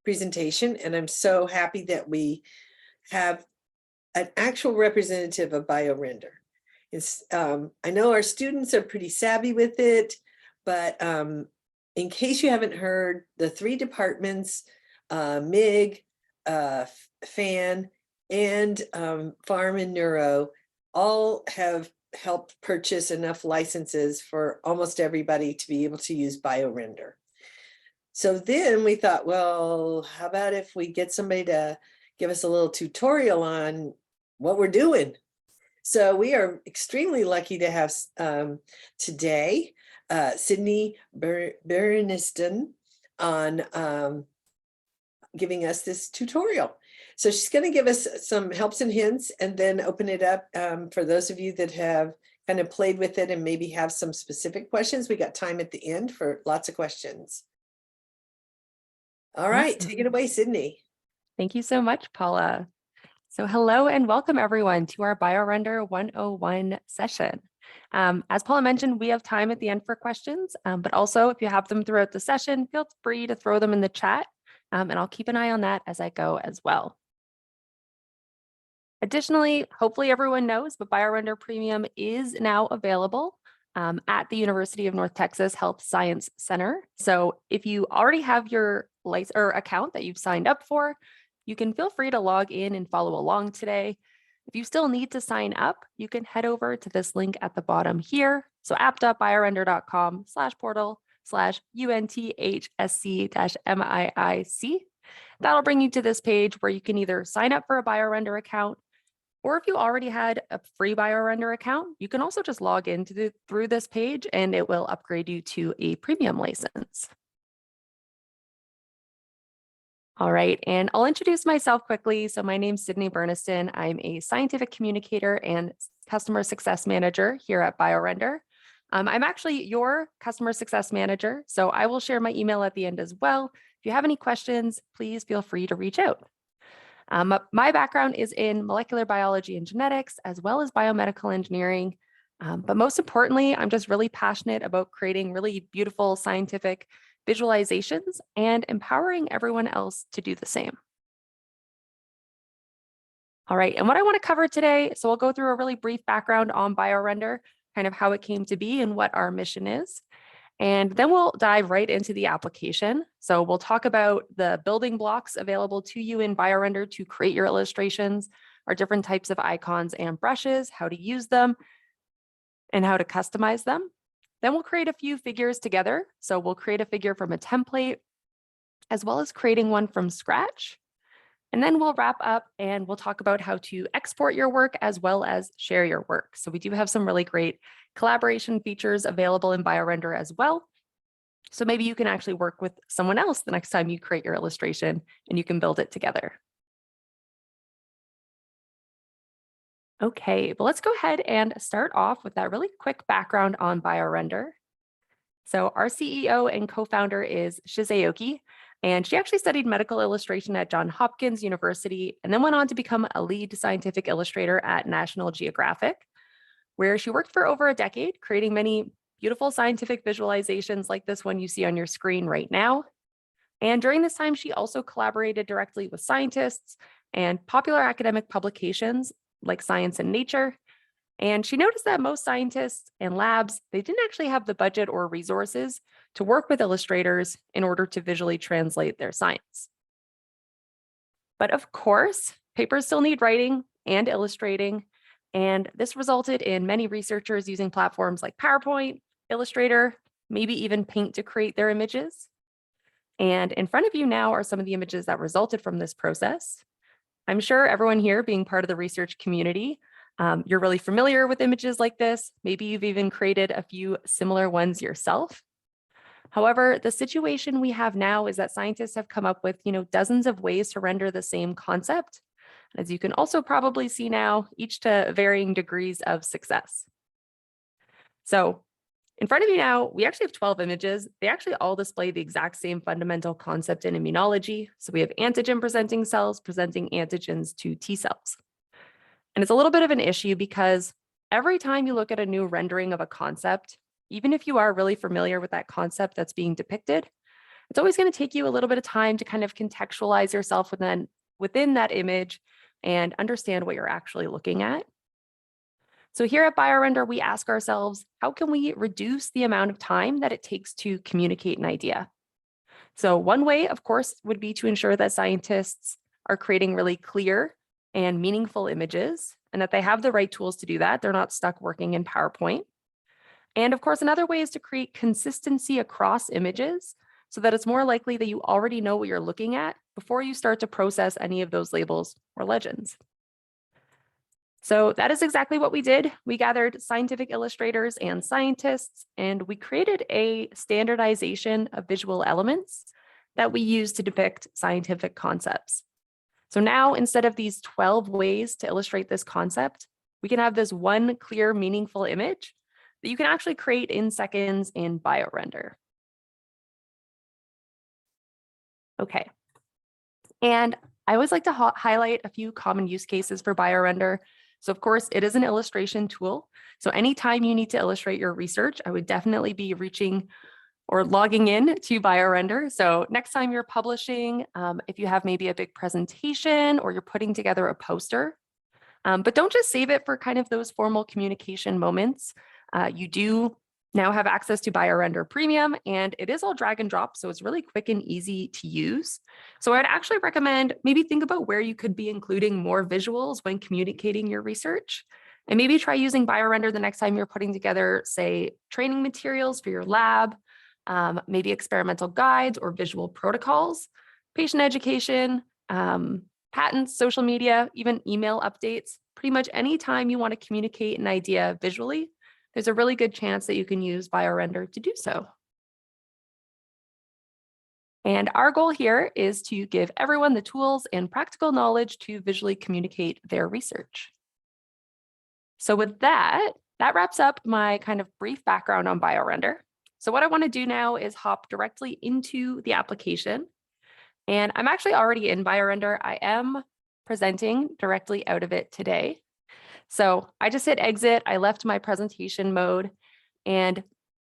presentation, and I'm so happy that we have an actual representative of BioRender. I know our students are pretty savvy with it, but in case you haven't heard, the 3 departments, MIG, FAN, and Pharm and Neuro, all have helped purchase enough licenses for almost everybody to be able to use BioRender. So then we thought, well, how about if we get somebody to give us a little tutorial on what we're doing? So we are extremely lucky to have today Sydney Berniston on giving us this tutorial. So she's going to give us some helps and hints and then open it up for those of you that have kind of played with it and maybe have some specific questions. We got time at the end for lots of questions. All right, take it away, Sydney. Thank you so much, Paula. So hello and welcome everyone to our BioRender 101 session. As Paula mentioned, we have time at the end for questions, but also if you have them throughout the session, feel free to throw them in the chat, and I'll keep an eye on that as I go as well. Additionally, hopefully everyone knows, but BioRender Premium is now available at the University of North Texas Health Science Center. So if you already have your license or account that you've signed up for, you can feel free to log in and follow along today. If you still need to sign up, you can head over to this link at the bottom here. So app.biorender.com/portal/UNTHSC-MIIC. That'll bring you to this page where you can either sign up for a BioRender account, or if you already had a free BioRender account, you can also just log in through this page and it will upgrade you to a premium license. All right, and I'll introduce myself quickly. So my name's Sydney Berniston. I'm a scientific communicator and customer success manager here at BioRender. I'm actually your customer success manager, so I will share my email at the end as well. If you have any questions, please feel free to reach out. My background is in molecular biology and genetics, as well as biomedical engineering. But most importantly, I'm just really passionate about creating really beautiful scientific visualizations and empowering everyone else to do the same. All right, and what I want to cover today, so I'll go through a really brief background on BioRender, kind of how it came to be and what our mission is. And then we'll dive right into the application. So we'll talk about the building blocks available to you in BioRender to create your illustrations, our different types of icons and brushes, how to use them, and how to customize them. Then we'll create a few figures together. So we'll create a figure from a template, as well as creating one from scratch. And then we'll wrap up and we'll talk about how to export your work as well as share your work. So we do have some really great collaboration features available in BioRender as well. So maybe you can actually work with someone else the next time you create your illustration and you can build it together. Okay, but let's go ahead and start off with that really quick background on BioRender. So our CEO and co-founder is Shizuoki, and she actually studied medical illustration at Johns Hopkins University and then went on to become a lead scientific illustrator at National Geographic, where she worked for over a decade, creating many beautiful scientific visualizations like this one you see on your screen right now. And during this time, she also collaborated directly with scientists and popular academic publications like Science and Nature. And she noticed that most scientists and labs, they didn't actually have the budget or resources to work with illustrators in order to visually translate their science. But of course, papers still need writing and illustrating. And this resulted in many researchers using platforms like PowerPoint, Illustrator, maybe even Paint to create their images. And in front of you now are some of the images that resulted from this process. I'm sure everyone here being part of the research community, you're really familiar with images like this. Maybe you've even created a few similar ones yourself. However, the situation we have now is that scientists have come up with, dozens of ways to render the same concept. As you can also probably see now, each to varying degrees of success. So in front of you now, we actually have 12 images. They actually all display the exact same fundamental concept in immunology. So we have antigen presenting cells presenting antigens to T cells. And it's a little bit of an issue because every time you look at a new rendering of a concept, even if you are really familiar with that concept that's being depicted, It's always going to take you a little bit of time to kind of contextualize yourself within that image and understand what you're actually looking at. So here at BioRender, we ask ourselves, how can we reduce the amount of time that it takes to communicate an idea? So one way, of course, would be to ensure that scientists are creating really clear and meaningful images and that they have the right tools to do that. They're not stuck working in PowerPoint. And of course, another way is to create consistency across images so that it's more likely that you already know what you're looking at before you start to process any of those labels or legends. So that is exactly what we did. We gathered scientific illustrators and scientists, and we created a standardization of visual elements that we use to depict scientific concepts. So now, instead of these 12 ways to illustrate this concept, we can have this one clear, meaningful image that you can actually create in seconds in BioRender. Okay. And I always like to highlight a few common use cases for BioRender. So of course, it is an illustration tool. So anytime you need to illustrate your research, I would definitely be reaching or logging in to BioRender. So next time you're publishing, if you have maybe a big presentation or you're putting together a poster, but don't just save it for kind of those formal communication moments. You do now have access to BioRender Premium, and it is all drag and drop, so it's really quick and easy to use. So I'd actually recommend maybe think about where you could be including more visuals when communicating your research. And maybe try using BioRender the next time you're putting together, say, training materials for your lab, maybe experimental guides or visual protocols, patient education, patents, social media, even email updates. Pretty much any time you want to communicate an idea visually, there's a really good chance that you can use BioRender to do so. And our goal here is to give everyone the tools and practical knowledge to visually communicate their research. So with that wraps up my kind of brief background on BioRender. So what I want to do now is hop directly into the application. And I'm actually already in BioRender. I am presenting directly out of it today. So I just hit exit. I left my presentation mode, and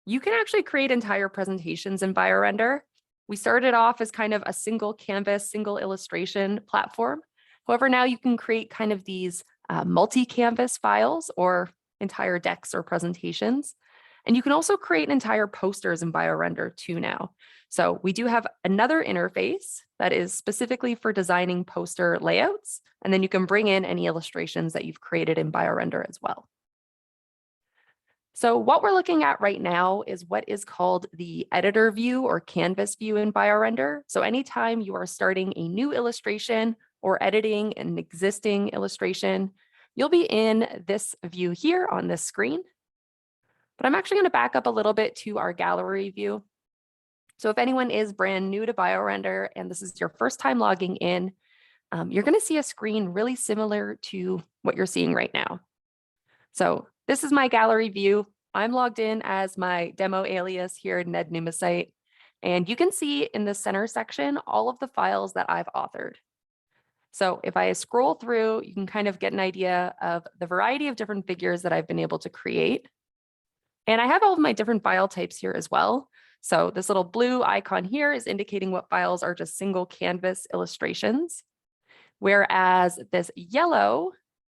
you can actually create entire presentations in BioRender. We started off as kind of a single canvas, single illustration platform. However, now you can create kind of these multi-canvas files or entire decks or presentations. And you can also create entire posters in BioRender too now. So we do have another interface that is specifically for designing poster layouts, and then you can bring in any illustrations that you've created in BioRender as well. So what we're looking at right now is what is called the editor view or canvas view in BioRender. So anytime you are starting a new illustration or editing an existing illustration, you'll be in this view here on this screen. But I'm actually going to back up a little bit to our gallery view. So if anyone is brand new to BioRender and this is your first time logging in, you're going to see a screen really similar to what you're seeing right now. So this is my gallery view. I'm logged in as my demo alias here in Ned Pneumosite. And you can see in the center section all of the files that I've authored. So if I scroll through, you can kind of get an idea of the variety of different figures that I've been able to create. And I have all of my different file types here as well. So this little blue icon here is indicating what files are just single canvas illustrations, whereas this yellow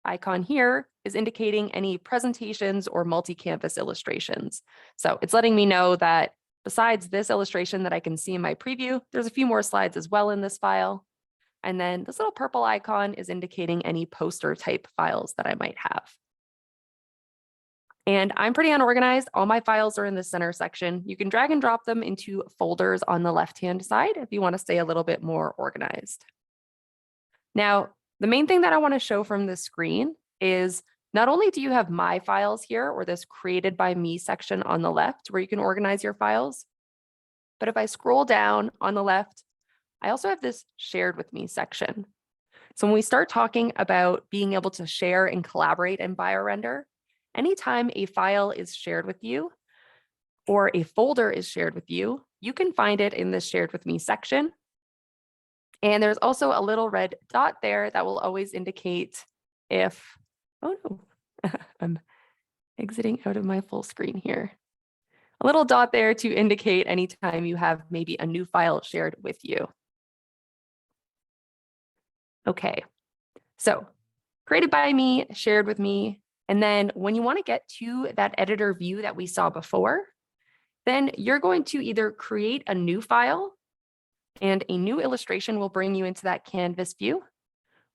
icon here is indicating any presentations or multi-canvas illustrations. So it's letting me know that besides this illustration that I can see in my preview, there's a few more slides as well in this file. And then this little purple icon is indicating any poster type files that I might have. And I'm pretty unorganized. All my files are in the center section. You can drag and drop them into folders on the left-hand side if you want to stay a little bit more organized. Now, the main thing that I want to show from this screen is not only do you have my files here or this created by me section on the left where you can organize your files, but if I scroll down on the left, I also have this shared with me section. So when we start talking about being able to share and collaborate in BioRender, anytime a file is shared with you or a folder is shared with you, you can find it in the shared with me section. And there's also a little red dot there that will always indicate if, oh no, I'm exiting out of my full screen here. a little dot there to indicate anytime you have maybe a new file shared with you. Okay, so created by me, shared with me. And then when you want to get to that editor view that we saw before, then you're going to either create a new file and a new illustration will bring you into that Canvas view.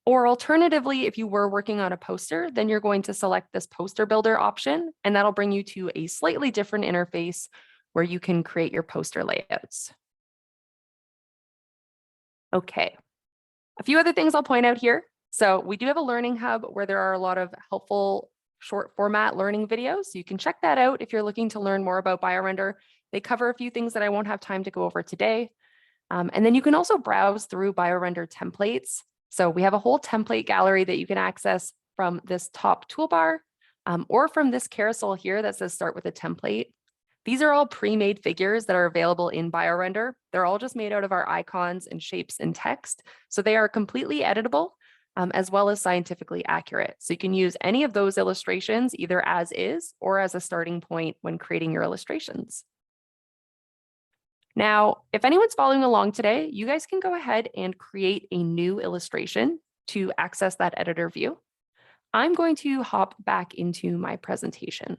Or alternatively, if you were working on a poster, then you're going to select this poster builder option, and that'll bring you to a slightly different interface where you can create your poster layouts. Okay, a few other things I'll point out here. So we do have a learning hub where there are a lot of helpful short format learning videos. So you can check that out if you're looking to learn more about BioRender. They cover a few things that I won't have time to go over today. And then you can also browse through BioRender templates. So we have a whole template gallery that you can access from this top toolbar or from this carousel here that says start with a template. These are all pre-made figures that are available in BioRender. They're all just made out of our icons and shapes and text. So they are completely editable as well as scientifically accurate. So you can use any of those illustrations either as is or as a starting point when creating your illustrations. Now, if anyone's following along today, you guys can go ahead and create a new illustration to access that editor view. I'm going to hop back into my presentation.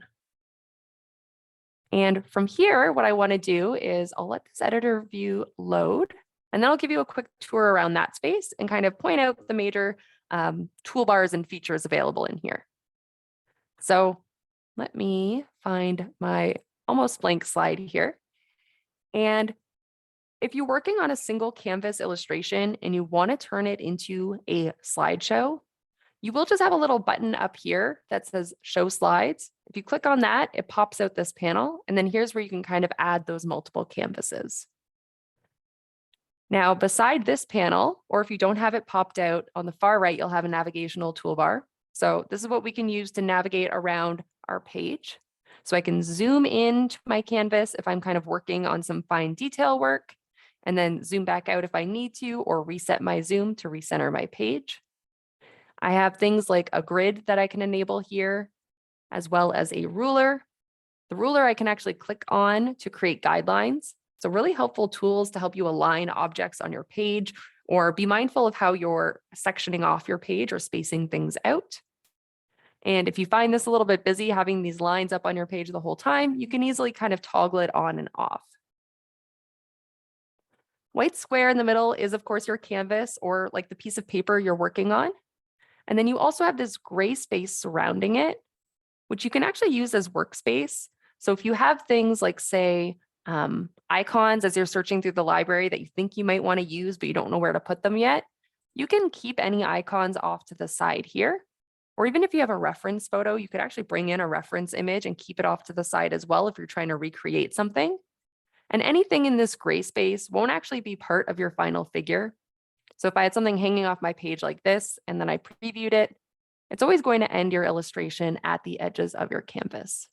And from here, what I want to do is I'll let this editor view load, and then I'll give you a quick tour around that space and kind of point out the major toolbars and features available in here. So let me find my almost blank slide here. And if you're working on a single Canvas illustration and you want to turn it into a slideshow, you will just have a little button up here that says show slides. If you click on that, it pops out this panel. And then here's where you can kind of add those multiple canvases. Now, beside this panel, or if you don't have it popped out on the far right, you'll have a navigational toolbar. So this is what we can use to navigate around our page. So I can zoom into my canvas if I'm kind of working on some fine detail work, and then zoom back out if I need to, or reset my zoom to recenter my page. I have things like a grid that I can enable here, as well as a ruler. The ruler I can actually click on to create guidelines. So really helpful tools to help you align objects on your page or be mindful of how you're sectioning off your page or spacing things out. And if you find this a little bit busy having these lines up on your page the whole time, you can easily kind of toggle it on and off. White square in the middle is, of course, your canvas or like the piece of paper you're working on. And then you also have this gray space surrounding it, which you can actually use as workspace. So if you have things like, say, icons as you're searching through the library that you think you might want to use, but you don't know where to put them yet, you can keep any icons off to the side here. Or even if you have a reference photo, you could actually bring in a reference image and keep it off to the side as well if you're trying to recreate something. And anything in this gray space won't actually be part of your final figure. So if I had something hanging off my page like this, and then I previewed it, it's always going to end your illustration at the edges of your canvas.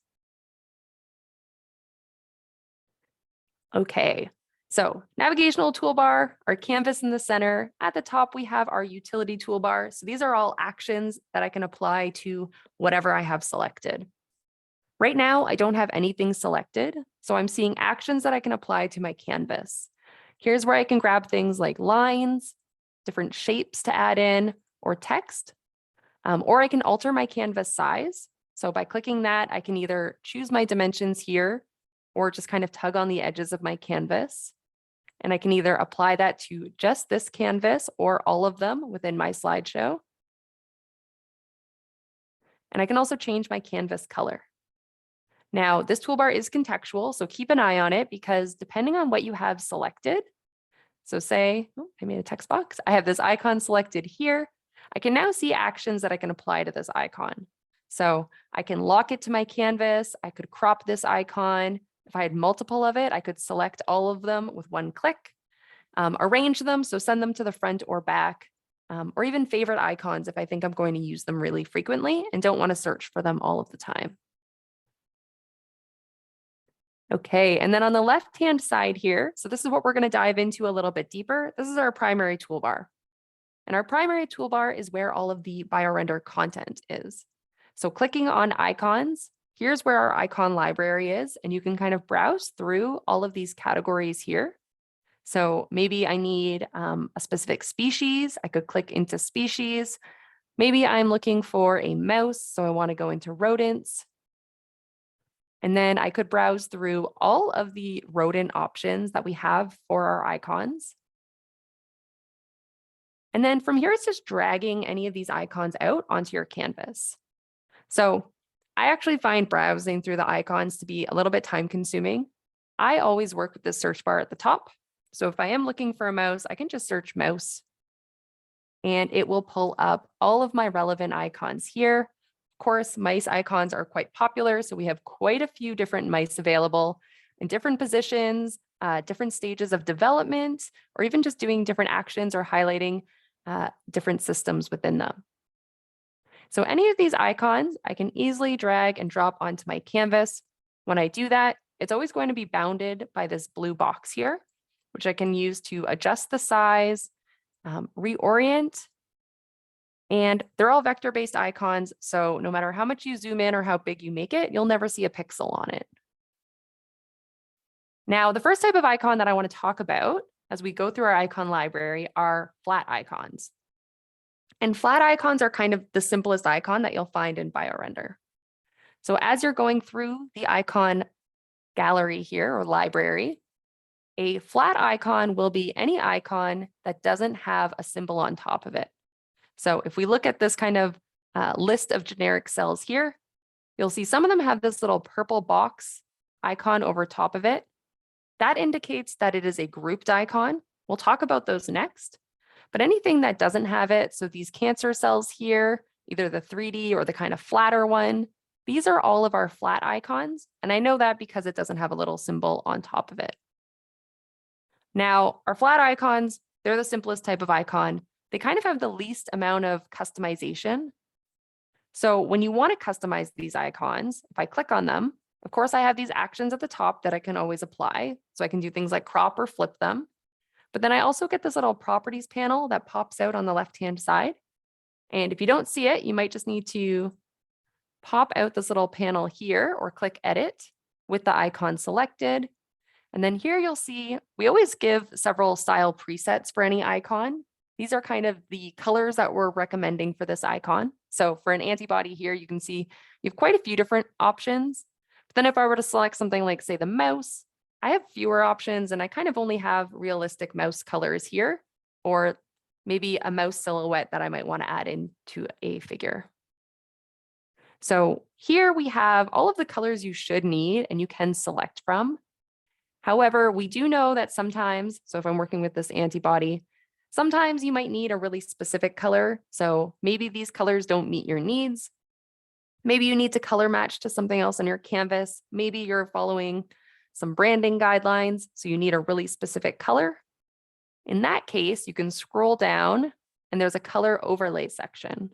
Okay, so navigational toolbar, our canvas in the center. At the top, we have our utility toolbar. So these are all actions that I can apply to whatever I have selected. Right now, I don't have anything selected, so I'm seeing actions that I can apply to my canvas. Here's where I can grab things like lines, different shapes to add in, or text, or I can alter my canvas size. So by clicking that, I can either choose my dimensions here or just kind of tug on the edges of my canvas. And I can either apply that to just this canvas or all of them within my slideshow. And I can also change my canvas color. Now, this toolbar is contextual, so keep an eye on it because depending on what you have selected, so say, I made a text box. I have this icon selected here. I can now see actions that I can apply to this icon. So I can lock it to my canvas. I could crop this icon. If I had multiple of it, I could select all of them with one click, arrange them, so send them to the front or back, or even favorite icons if I think I'm going to use them really frequently and don't want to search for them all of the time. Okay, and then on the left-hand side here, so this is what we're going to dive into a little bit deeper. This is our primary toolbar. And our primary toolbar is where all of the BioRender content is. So clicking on icons, here's where our icon library is, and you can kind of browse through all of these categories here. So maybe I need a specific species. I could click into species. Maybe I'm looking for a mouse, so I want to go into rodents. And then I could browse through all of the rodent options that we have for our icons. And then from here, it's just dragging any of these icons out onto your canvas. So I actually find browsing through the icons to be a little bit time consuming. I always work with the search bar at the top. So if I am looking for a mouse, I can just search mouse and it will pull up all of my relevant icons here. Of course, mice icons are quite popular. So we have quite a few different mice available in different positions, different stages of development, or even just doing different actions or highlighting different systems within them. So any of these icons, I can easily drag and drop onto my canvas. When I do that, it's always going to be bounded by this blue box here, which I can use to adjust the size, reorient, and they're all vector-based icons. So no matter how much you zoom in or how big you make it, you'll never see a pixel on it. Now, the first type of icon that I want to talk about as we go through our icon library are flat icons. And flat icons are kind of the simplest icon that you'll find in BioRender. So as you're going through the icon gallery here or library, a flat icon will be any icon that doesn't have a symbol on top of it. So if we look at this kind of list of generic cells here, you'll see some of them have this little purple box icon over top of it. That indicates that it is a grouped icon. We'll talk about those next. But anything that doesn't have it, so these cancer cells here, either the 3D or the kind of flatter one, these are all of our flat icons. And I know that because it doesn't have a little symbol on top of it. Now, our flat icons, they're the simplest type of icon. They kind of have the least amount of customization. So when you want to customize these icons, if I click on them, of course, I have these actions at the top that I can always apply. So I can do things like crop or flip them. But then I also get this little properties panel that pops out on the left-hand side. And if you don't see it, you might just need to pop out this little panel here or click edit with the icon selected. And then here you'll see, we always give several style presets for any icon. These are kind of the colors that we're recommending for this icon. So for an antibody here, you can see you have quite a few different options. But then if I were to select something like, say, the mouse, I have fewer options and I kind of only have realistic mouse colors here, or maybe a mouse silhouette that I might want to add into a figure. So here we have all of the colors you should need and you can select from. However, we do know that sometimes, so if I'm working with this antibody, sometimes you might need a really specific color. So maybe these colors don't meet your needs. Maybe you need to color match to something else on your canvas. Maybe you're following some branding guidelines, so you need a really specific color. In that case, you can scroll down and there's a color overlay section.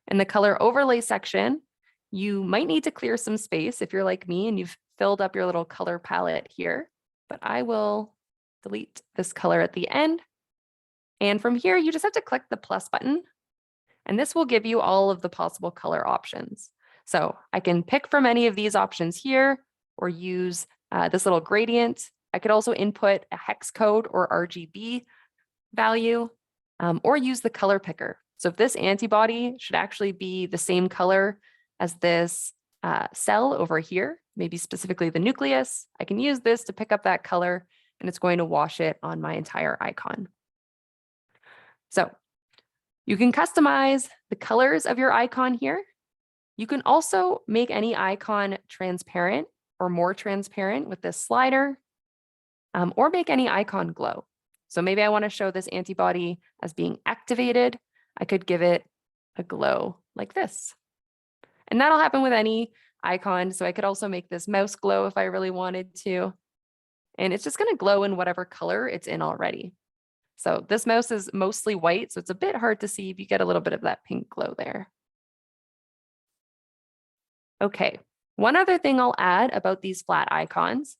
In the color overlay section, you might need to clear some space if you're like me and you've filled up your little color palette here, but I will delete this color at the end. And from here, you just have to click the plus button, and this will give you all of the possible color options. So I can pick from any of these options here or use this little gradient. I could also input a hex code or RGB value or use the color picker. So if this antibody should actually be the same color as this cell over here, maybe specifically the nucleus, I can use this to pick up that color and it's going to wash it on my entire icon. So you can customize the colors of your icon here. You can also make any icon transparent or more transparent with this slider, or make any icon glow. So maybe I want to show this antibody as being activated. I could give it a glow like this. And that'll happen with any icon. So I could also make this mouse glow if I really wanted to. And it's just going to glow in whatever color it's in already. So this mouse is mostly white, so it's a bit hard to see if you get a little bit of that pink glow there. Okay, one other thing I'll add about these flat icons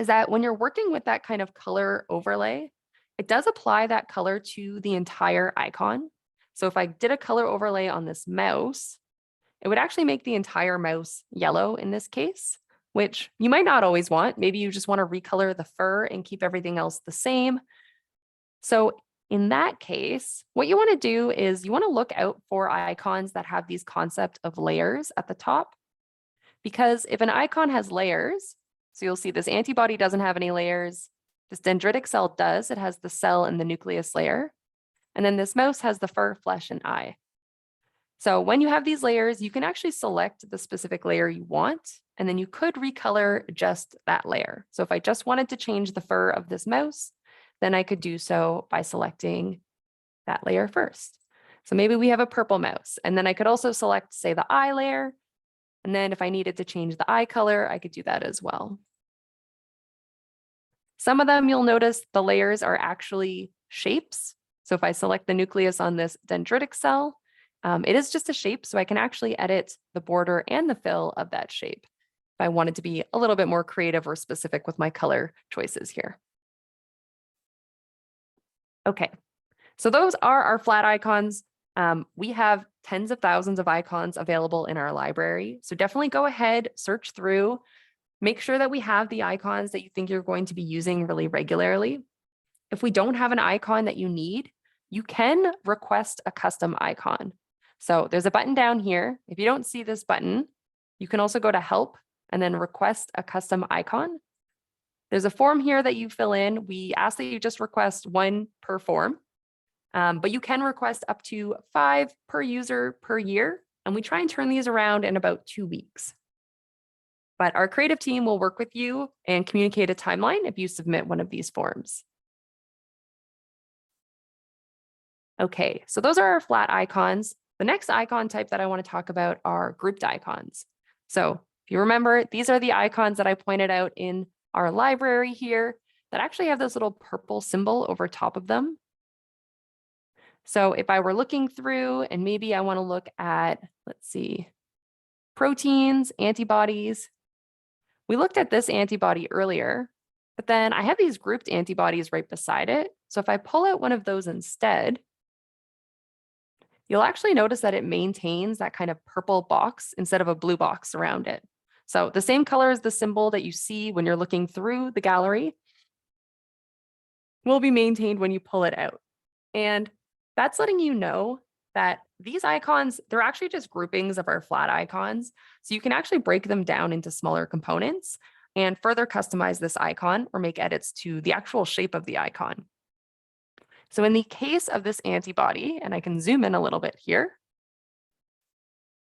is that when you're working with that kind of color overlay, it does apply that color to the entire icon. So if I did a color overlay on this mouse, it would actually make the entire mouse yellow in this case, which you might not always want. Maybe you just want to recolor the fur and keep everything else the same. So in that case, what you want to do is you want to look out for icons that have these concept of layers at the top. Because if an icon has layers, so you'll see this antibody doesn't have any layers, this dendritic cell does, it has the cell and the nucleus layer, and then this mouse has the fur, flesh, and eye. So when you have these layers, you can actually select the specific layer you want, and then you could recolor just that layer. So if I just wanted to change the fur of this mouse, then I could do so by selecting that layer first. So maybe we have a purple mouse, and then I could also select, say, the eye layer. And then if I needed to change the eye color, I could do that as well. Some of them you'll notice the layers are actually shapes. So if I select the nucleus on this dendritic cell, it is just a shape, so I can actually edit the border and the fill of that shape if I wanted to be a little bit more creative or specific with my color choices here. Okay, so those are our flat icons. We have tens of thousands of icons available in our library, so definitely go ahead, search through, make sure that we have the icons that you think you're going to be using really regularly. If we don't have an icon that you need, you can request a custom icon. So there's a button down here. If you don't see this button, you can also go to Help and then request a custom icon. There's a form here that you fill in. We ask that you just request one per form, but you can request up to 5 per user per year. And we try and turn these around in about 2 weeks. But our creative team will work with you and communicate a timeline if you submit one of these forms. Okay, so those are our flat icons. The next icon type that I want to talk about are grouped icons. So if you remember, these are the icons that I pointed out in our library here that actually have this little purple symbol over top of them. So if I were looking through and maybe I want to look at, let's see, proteins, antibodies. We looked at this antibody earlier, but then I have these grouped antibodies right beside it. So if I pull out one of those instead, you'll actually notice that it maintains that kind of purple box instead of a blue box around it. So the same color as the symbol that you see when you're looking through the gallery will be maintained when you pull it out. And that's letting you know that these icons, they're actually just groupings of our flat icons. So you can actually break them down into smaller components and further customize this icon or make edits to the actual shape of the icon. So in the case of this antibody, and I can zoom in a little bit here,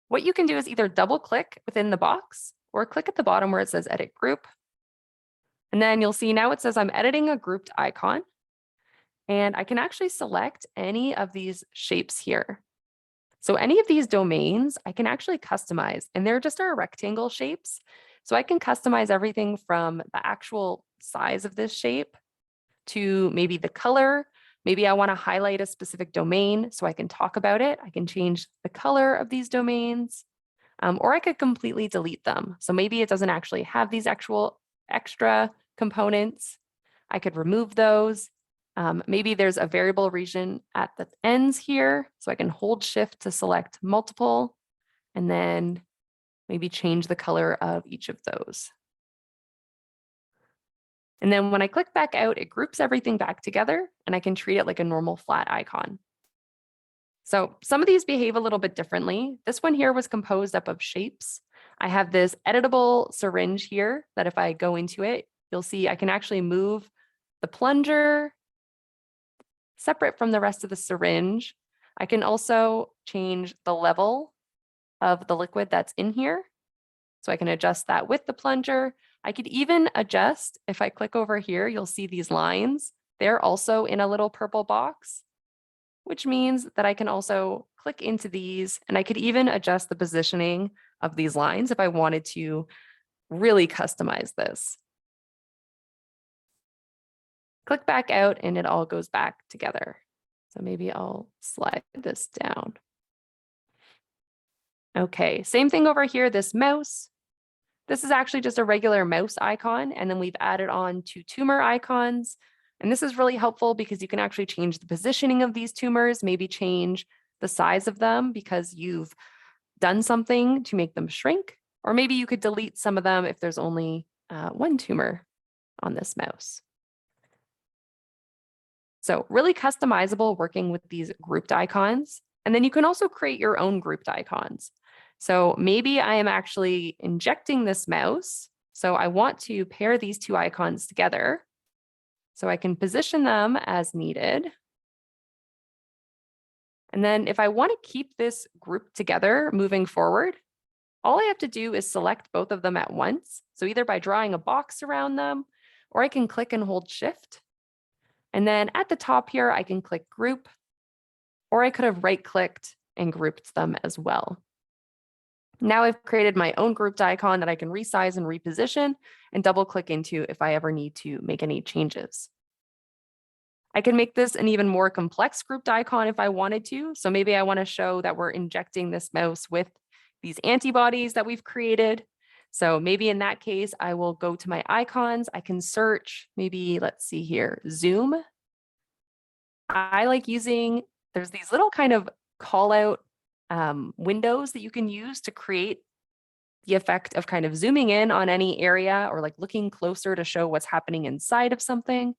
what you can do is either double click within the box or click at the bottom where it says edit group. And then you'll see now it says I'm editing a grouped icon. And I can actually select any of these shapes here. So any of these domains I can actually customize, and they're just our rectangle shapes. So I can customize everything from the actual size of this shape to maybe the color. Maybe I want to highlight a specific domain so I can talk about it. I can change the color of these domains, or I could completely delete them. So maybe it doesn't actually have these actual extra components. I could remove those. Maybe there's a variable region at the ends here, so I can hold shift to select multiple, and then maybe change the color of each of those. And then when I click back out, it groups everything back together, and I can treat it like a normal flat icon. So some of these behave a little bit differently. This one here was composed up of shapes. I have this editable syringe here that if I go into it, you'll see I can actually move the plunger separate from the rest of the syringe. I can also change the level of the liquid that's in here. So I can adjust that with the plunger. I could even adjust, if I click over here, you'll see these lines. They're also in a little purple box, which means that I can also click into these, and I could even adjust the positioning of these lines if I wanted to really customize this. Click back out and it all goes back together. So maybe I'll slide this down. Okay, same thing over here, this mouse. This is actually just a regular mouse icon, and then we've added on 2 tumor icons. And this is really helpful because you can actually change the positioning of these tumors, maybe change the size of them because you've done something to make them shrink, or maybe you could delete some of them if there's only one tumor on this mouse. So really customizable working with these grouped icons. And then you can also create your own grouped icons. So maybe I am actually injecting this mouse. So I want to pair these two icons together. So I can position them as needed. And then if I want to keep this group together moving forward, all I have to do is select both of them at once. So either by drawing a box around them, or I can click and hold Shift. And then at the top here, I can click Group, or I could have right-clicked and grouped them as well. Now I've created my own grouped icon that I can resize and reposition and double-click into if I ever need to make any changes. I can make this an even more complex grouped icon if I wanted to. So maybe I want to show that we're injecting this mouse with these antibodies that we've created. So maybe in that case, I will go to my icons. I can search, maybe let's see here, Zoom. I like using, there's these little kind of call out windows that you can use to create the effect of kind of zooming in on any area or like looking closer to show what's happening inside of something.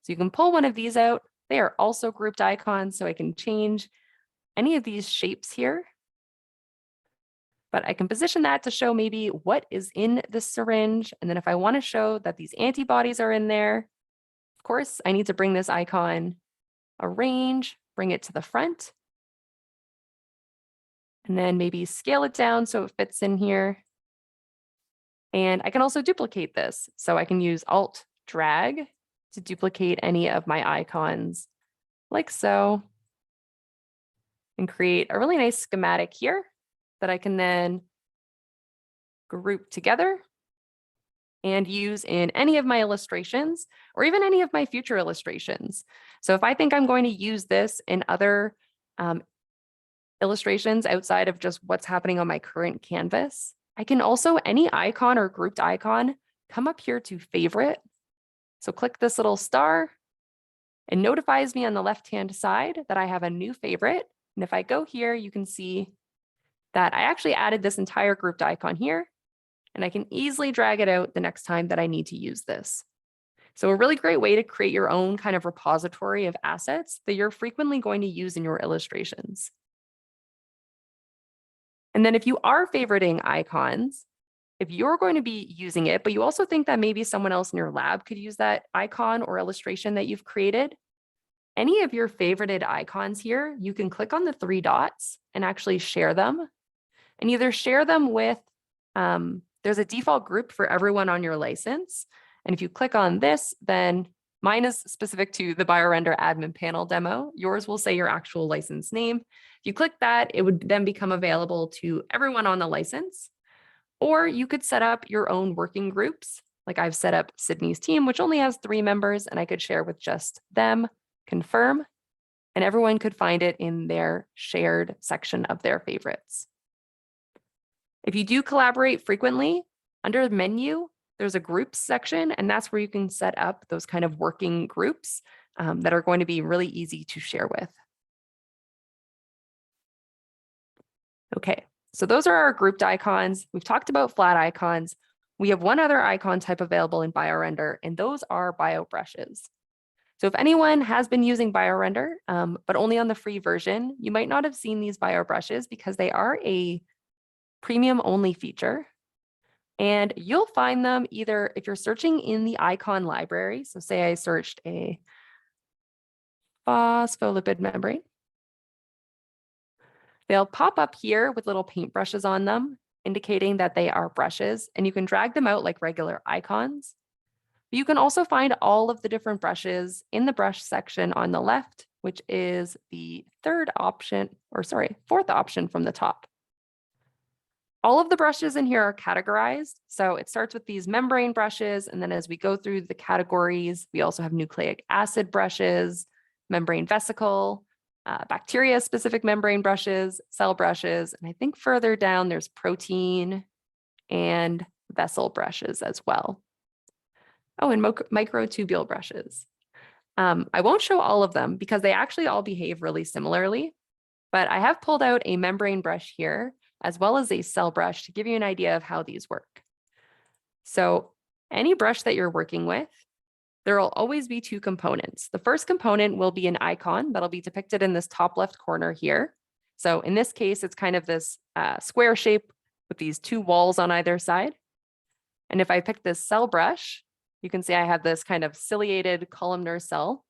So you can pull one of these out. They are also grouped icons, so I can change any of these shapes here. But I can position that to show maybe what is in the syringe. And then if I want to show that these antibodies are in there, of course, I need to bring this icon, arrange, bring it to the front. And then maybe scale it down so it fits in here. And I can also duplicate this. So I can use Alt drag to duplicate any of my icons like so. And create a really nice schematic here that I can then group together and use in any of my illustrations or even any of my future illustrations. So if I think I'm going to use this in other illustrations outside of just what's happening on my current canvas, I can also, any icon or grouped icon, come up here to favorite. So click this little star. It notifies me on the left-hand side that I have a new favorite. And if I go here, you can see that I actually added this entire grouped icon here, and I can easily drag it out the next time that I need to use this. So a really great way to create your own kind of repository of assets that you're frequently going to use in your illustrations. And then if you are favoriting icons, if you're going to be using it, but you also think that maybe someone else in your lab could use that icon or illustration that you've created, any of your favorited icons here, you can click on the three dots and actually share them. And either share them with, there's a default group for everyone on your license. And if you click on this, then mine is specific to the BioRender admin panel demo. Yours will say your actual license name. If you click that, it would then become available to everyone on the license. Or you could set up your own working groups. Like I've set up Sydney's team, which only has 3 members, and I could share with just them, confirm, and everyone could find it in their shared section of their favorites. If you do collaborate frequently, under the menu, there's a groups section, and that's where you can set up those kind of working groups that are going to be really easy to share with. Okay, so those are our grouped icons. We've talked about flat icons. We have one other icon type available in BioRender, and those are BioBrushes. So if anyone has been using BioRender, but only on the free version, you might not have seen these BioBrushes because they are a premium only feature. And you'll find them either if you're searching in the icon library. So say I searched a phospholipid membrane. They'll pop up here with little paintbrushes on them, indicating that they are brushes, and you can drag them out like regular icons. You can also find all of the different brushes in the brush section on the left, which is the fourth option from the top. All of the brushes in here are categorized. So it starts with these membrane brushes. And then as we go through the categories, we also have nucleic acid brushes, membrane vesicle, bacteria-specific membrane brushes, cell brushes. And I think further down, there's protein and vessel brushes as well. Oh, and microtubule brushes. I won't show all of them because they actually all behave really similarly. But I have pulled out a membrane brush here. as well as a cell brush to give you an idea of how these work. So any brush that you're working with, there will always be two components. The first component will be an icon that'll be depicted in this top left corner here. So in this case, it's kind of this square shape with these two walls on either side. And if I pick this cell brush, you can see I have this kind of ciliated columnar cell.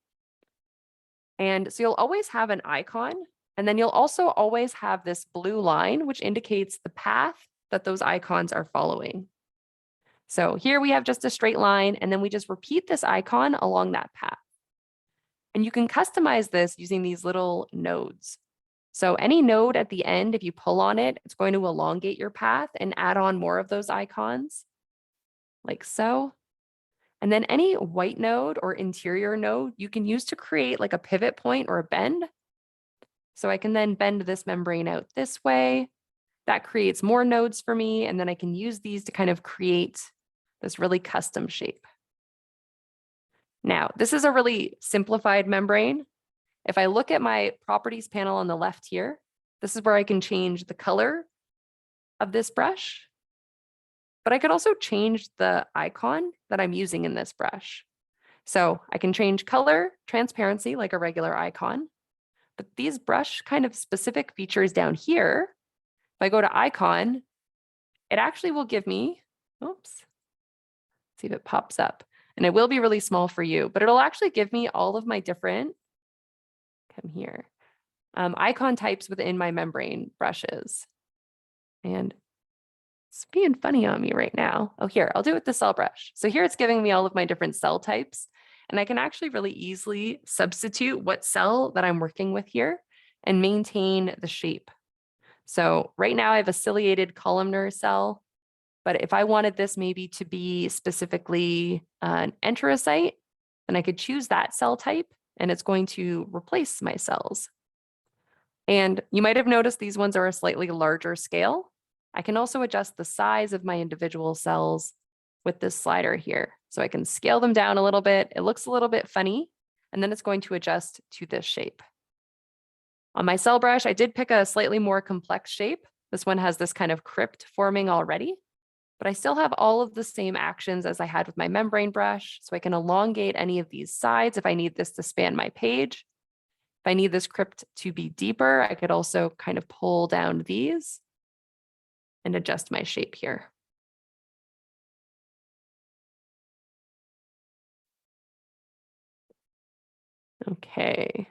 And so you'll always have an icon, and then you'll also always have this blue line, which indicates the path that those icons are following. So here we have just a straight line, and then we just repeat this icon along that path. And you can customize this using these little nodes. So any node at the end, if you pull on it, it's going to elongate your path and add on more of those icons, like so. And then any white node or interior node, you can use to create like a pivot point or a bend. So I can then bend this membrane out this way. That creates more nodes for me, and then I can use these to kind of create this really custom shape. Now, this is a really simplified membrane. If I look at my properties panel on the left here, this is where I can change the color of this brush, but I could also change the icon that I'm using in this brush. So I can change color, transparency, like a regular icon, but these brush kind of specific features down here, if I go to icon, it actually will give me, oops, see if it pops up. And it will be really small for you, but it'll actually give me all of my different, come here, icon types within my membrane brushes. And it's being funny on me right now. Oh, here, I'll do it with the cell brush. So here it's giving me all of my different cell types. And I can actually really easily substitute what cell that I'm working with here and maintain the shape. So right now I have a ciliated columnar cell. But if I wanted this maybe to be specifically an enterocyte, then I could choose that cell type, and it's going to replace my cells. And you might have noticed these ones are a slightly larger scale. I can also adjust the size of my individual cells with this slider here. So I can scale them down a little bit. It looks a little bit funny, and then it's going to adjust to this shape. On my cell brush, I did pick a slightly more complex shape. This one has this kind of crypt forming already. But I still have all of the same actions as I had with my membrane brush. So I can elongate any of these sides if I need this to span my page. If I need this crypt to be deeper, I could also kind of pull down these and adjust my shape here. Okay.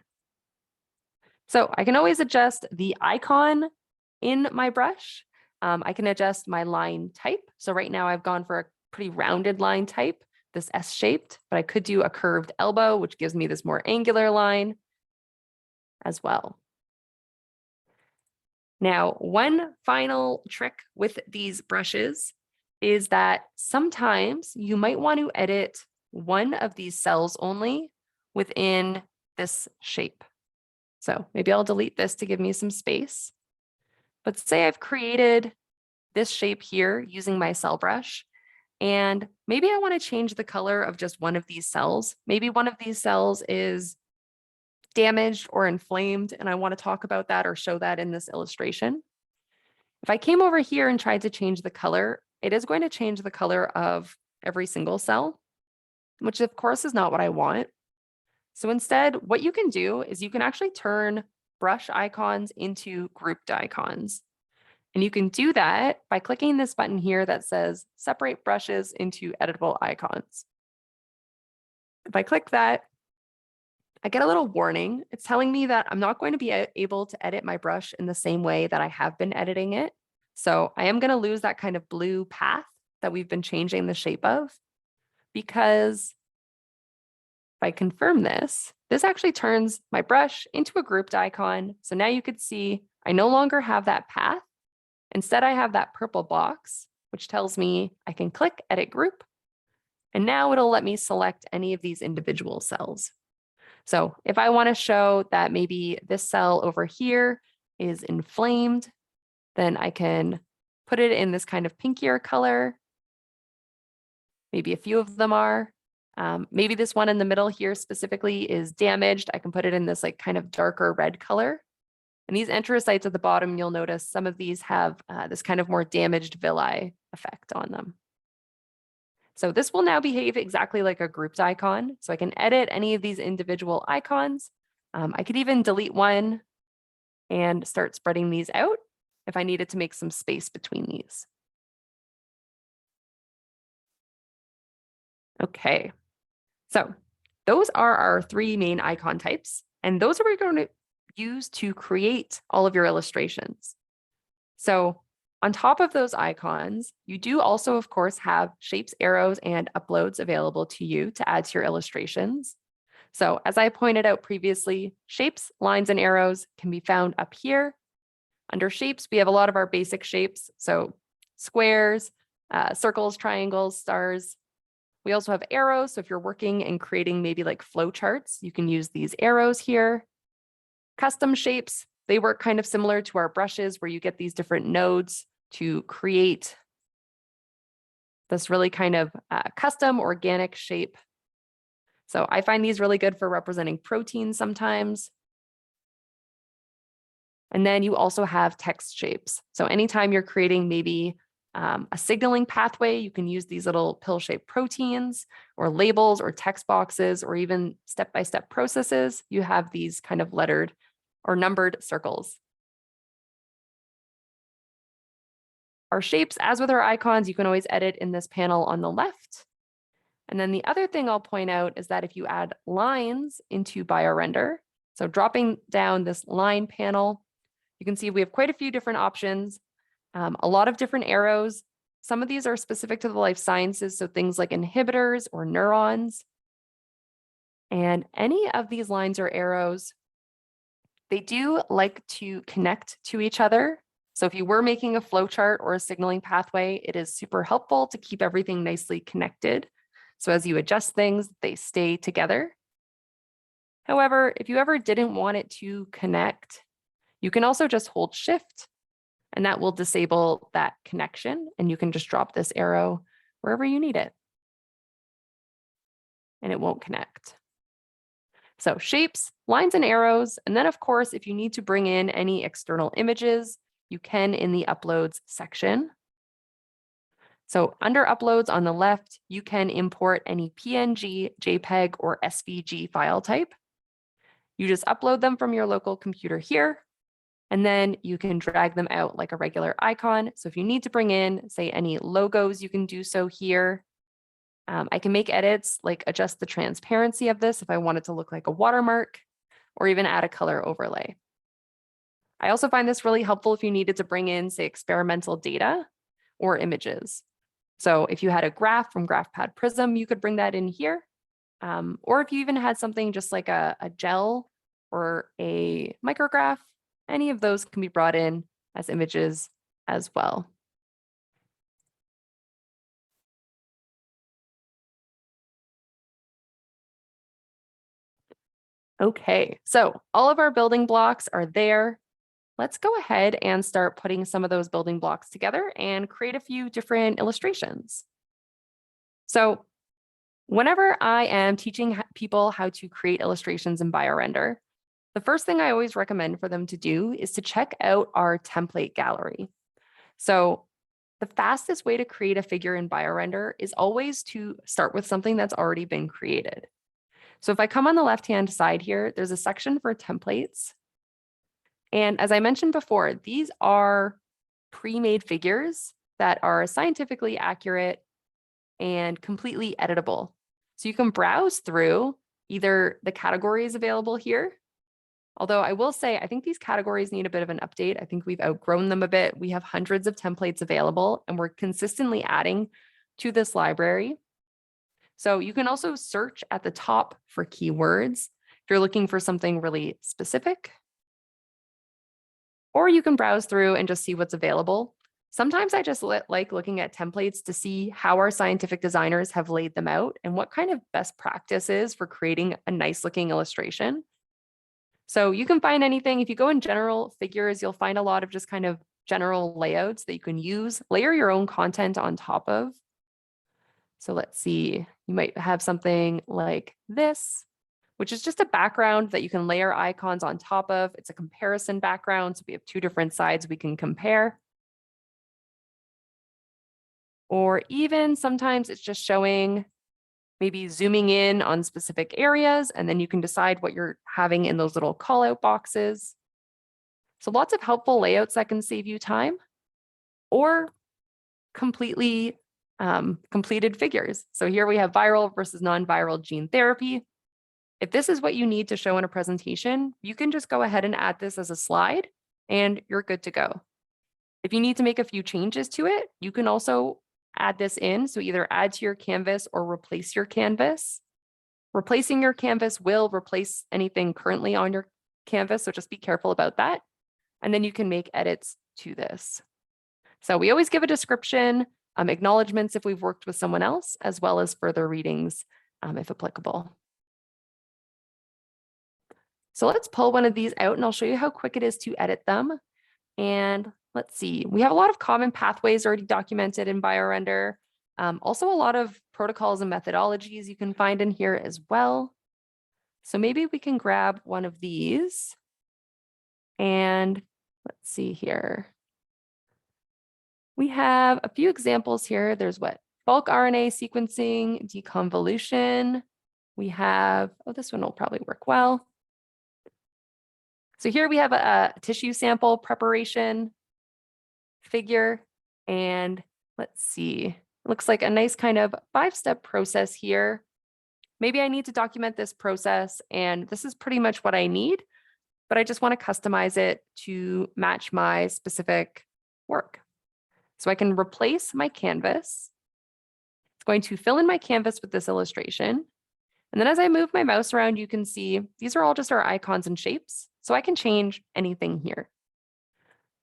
So I can always adjust the icon in my brush. I can adjust my line type. So right now I've gone for a pretty rounded line type, this S-shaped, but I could do a curved elbow, which gives me this more angular line as well. Now, one final trick with these brushes is that sometimes you might want to edit one of these cells only within this shape. So maybe I'll delete this to give me some space. But say I've created this shape here using my cell brush, and maybe I want to change the color of just one of these cells. Maybe one of these cells is damaged or inflamed, and I want to talk about that or show that in this illustration. If I came over here and tried to change the color, it is going to change the color of every single cell, which of course is not what I want. So instead, what you can do is you can actually turn brush icons into grouped icons. And you can do that by clicking this button here that says separate brushes into editable icons. If I click that, I get a little warning. It's telling me that I'm not going to be able to edit my brush in the same way that I have been editing it. So I am going to lose that kind of blue path that we've been changing the shape of, because if I confirm this, this actually turns my brush into a grouped icon. So now you could see I no longer have that path. Instead, I have that purple box, which tells me I can click Edit Group. And now it'll let me select any of these individual cells. So if I want to show that maybe this cell over here is inflamed, then I can put it in this kind of pinkier color. Maybe a few of them are. Maybe this one in the middle here specifically is damaged. I can put it in this like kind of darker red color. And these enterocytes at the bottom, you'll notice some of these have this kind of more damaged villi effect on them. So this will now behave exactly like a grouped icon. So I can edit any of these individual icons. I could even delete one and start spreading these out if I needed to make some space between these. Okay, so those are our three main icon types, and those are what we're going to use to create all of your illustrations. So on top of those icons, you do also, of course, have shapes, arrows, and uploads available to you to add to your illustrations. So as I pointed out previously, shapes, lines, and arrows can be found up here. Under shapes, we have a lot of our basic shapes. So squares, circles, triangles, stars. We also have arrows. So if you're working and creating maybe like flow charts, you can use these arrows here. Custom shapes, they work kind of similar to our brushes where you get these different nodes to create this really kind of custom organic shape. So I find these really good for representing proteins sometimes. And then you also have text shapes. So anytime you're creating maybe a signaling pathway, you can use these little pill-shaped proteins or labels or text boxes or even step-by-step processes. You have these kind of lettered or numbered circles. Our shapes, as with our icons, you can always edit in this panel on the left. And then the other thing I'll point out is that if you add lines into BioRender, so dropping down this line panel, you can see we have quite a few different options, a lot of different arrows. Some of these are specific to the life sciences, so things like inhibitors or neurons. And any of these lines or arrows, they do like to connect to each other. So if you were making a flow chart or a signaling pathway, it is super helpful to keep everything nicely connected. So as you adjust things, they stay together. However, if you ever didn't want it to connect, you can also just hold Shift, and that will disable that connection, and you can just drop this arrow wherever you need it, and it won't connect. So shapes, lines, and arrows, and then of course, if you need to bring in any external images, you can in the Uploads section. So under Uploads on the left, you can import any PNG, JPEG, or SVG file type. You just upload them from your local computer here, and then you can drag them out like a regular icon. So if you need to bring in, say, any logos, you can do so here. I can make edits, like adjust the transparency of this if I want it to look like a watermark, or even add a color overlay. I also find this really helpful if you needed to bring in, say, experimental data or images. So if you had a graph from GraphPad Prism, you could bring that in here. Or if you even had something just like a gel or a micrograph, any of those can be brought in as images as well. Okay, so all of our building blocks are there. Let's go ahead and start putting some of those building blocks together and create a few different illustrations. So whenever I am teaching people how to create illustrations in BioRender, the first thing I always recommend for them to do is to check out our template gallery. So the fastest way to create a figure in BioRender is always to start with something that's already been created. So if I come on the left-hand side here, there's a section for templates. And as I mentioned before, these are pre-made figures that are scientifically accurate and completely editable. So you can browse through either the categories available here. Although I will say, I think these categories need a bit of an update. I think we've outgrown them a bit. We have hundreds of templates available, and we're consistently adding to this library. So you can also search at the top for keywords if you're looking for something really specific. Or you can browse through and just see what's available. Sometimes I just like looking at templates to see how our scientific designers have laid them out and what kind of best practice is for creating a nice looking illustration. So you can find anything. If you go in general figures, you'll find a lot of just kind of general layouts that you can use, layer your own content on top of. So let's see, you might have something like this, which is just a background that you can layer icons on top of. It's a comparison background, so we have two different sides we can compare. Or even sometimes it's just showing, maybe zooming in on specific areas, and then you can decide what you're having in those little callout boxes. So lots of helpful layouts that can save you time, or completely completed figures. So here we have viral versus non-viral gene therapy. If this is what you need to show in a presentation, you can just go ahead and add this as a slide and you're good to go. If you need to make a few changes to it, you can also add this in. So either add to your canvas or replace your canvas. Replacing your canvas will replace anything currently on your canvas, so just be careful about that. And then you can make edits to this. So we always give a description, acknowledgements if we've worked with someone else, as well as further readings if applicable. So let's pull one of these out and I'll show you how quick it is to edit them. And let's see, we have a lot of common pathways already documented in BioRender. Also a lot of protocols and methodologies you can find in here as well. So maybe we can grab one of these and let's see here. We have a few examples here. There's what? Bulk RNA sequencing, deconvolution. We have, oh, this one will probably work well. So here we have a tissue sample preparation figure, and let's see, it looks like a nice kind of 5-step process here. Maybe I need to document this process, and this is pretty much what I need, but I just want to customize it to match my specific work. So I can replace my canvas. It's going to fill in my canvas with this illustration. And then as I move my mouse around, you can see these are all just our icons and shapes. So I can change anything here.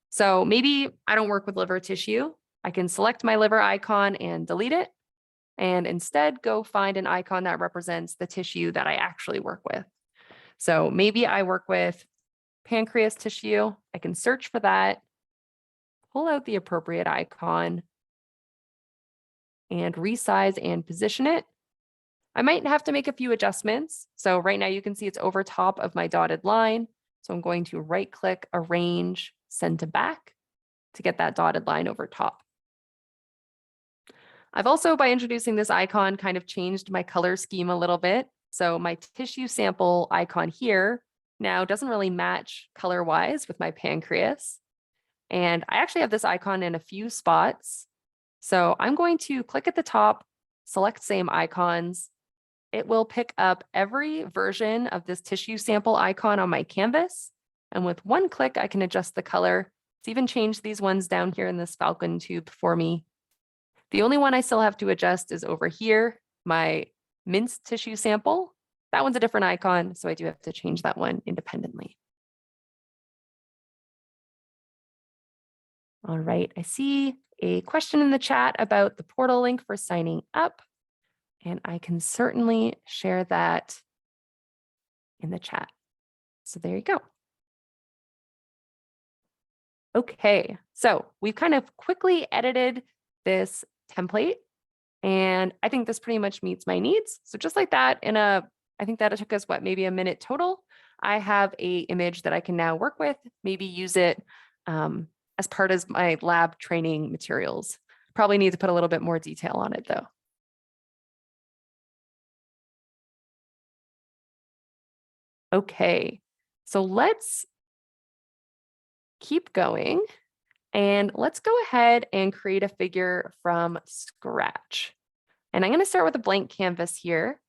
So maybe I don't work with liver tissue. I can select my liver icon and delete it, and instead go find an icon that represents the tissue that I actually work with. So maybe I work with pancreas tissue. I can search for that, pull out the appropriate icon, and resize and position it. I might have to make a few adjustments. So right now you can see it's over top of my dotted line. So I'm going to right click, arrange, send to back to get that dotted line over top. I've also, by introducing this icon, kind of changed my color scheme a little bit. So my tissue sample icon here now doesn't really match color-wise with my pancreas. And I actually have this icon in a few spots. So I'm going to click at the top, select same icons. It will pick up every version of this tissue sample icon on my canvas. And with one click, I can adjust the color. It's even changed these ones down here in this Falcon tube for me. The only one I still have to adjust is over here, my minced tissue sample. That one's a different icon, so I do have to change that one independently. All right, I see a question in the chat about the portal link for signing up, and I can certainly share that in the chat. So there you go. Okay, so we've kind of quickly edited this template, and I think this pretty much meets my needs. So just like that, I think that it took us, what, maybe a minute total. I have a image that I can now work with, maybe use it as part of my lab training materials. Probably need to put a little bit more detail on it though. Okay, so let's keep going and let's go ahead and create a figure from scratch. And I'm going to start with a blank canvas here.